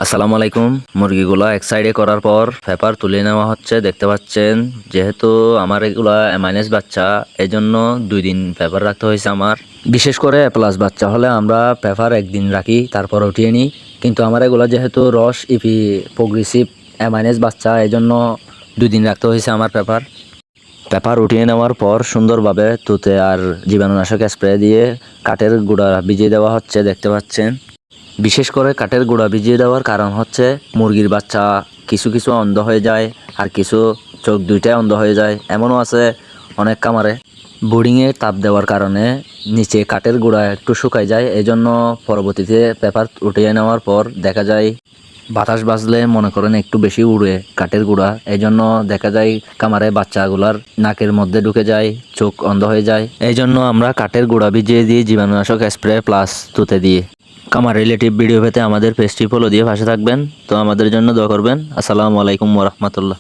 আসসালামু আলাইকুম। মুরগিগুলা এক সাইডে করার পর পেপার তুলে নেওয়া হচ্ছে, দেখতে পাচ্ছেন। যেহেতু আমার এগুলা মাইনাস বাচ্চা, এই জন্য 2 দিন পেপার রাখতে হয়েছে আমার। বিশেষ করে প্লাস বাচ্চা হলে আমরা পেপার একদিন রাখি, তারপর উঠিয়ে নিই। কিন্তু আমার এগুলা যেহেতু রস ইপি প্রোগ্রেসিভ মাইনাস বাচ্চা, এই জন্য 2 দিন রাখতে হয়েছে আমার পেপার। পেপার উঠিয়ে নেওয়ার পর সুন্দরভাবে তুতে আর জীবাণুনাশক স্প্রে দিয়ে কাঠের গুঁড়া ভিজিয়ে দেওয়া হচ্ছে, দেখতে পাচ্ছেন। বিশেষ করে কাঠের গুঁড়া ভিজিয়ে দেওয়ার কারণ হচ্ছে মুরগির বাচ্চা কিছু কিছু অন্ধ হয়ে যায়, আর কিছু চোখ দুইটাই অন্ধ হয়ে যায়। এমনও আছে অনেক কামারে বোর্ডিংয়ে তাপ দেওয়ার কারণে নিচে কাঠের গুঁড়া একটু শুকায় যায়। এই জন্য পরবর্তীতে পেপার উঠিয়ে নেওয়ার পর দেখা যায় বাতাস বাজলে মনে করেন একটু বেশি উড়ে কাঠের গুঁড়া। এই জন্য দেখা যায় কামারে বাচ্চাগুলার নাকের মধ্যে ঢুকে যায়, চোখ অন্ধ হয়ে যায়। এই জন্য আমরা কাঠের গুঁড়া ভিজিয়ে দিই জীবাণুনাশক স্প্রে প্লাস তুতে দিয়ে। আমার রিলেটিভ ভিডিও পেতে আমাদের পেজটি ফলো দিয়ে পাশে থাকবেন। তো আমাদের জন্য দোয়া করবেন। আসসালামু আলাইকুম ওয়া রাহমাতুল্লাহ।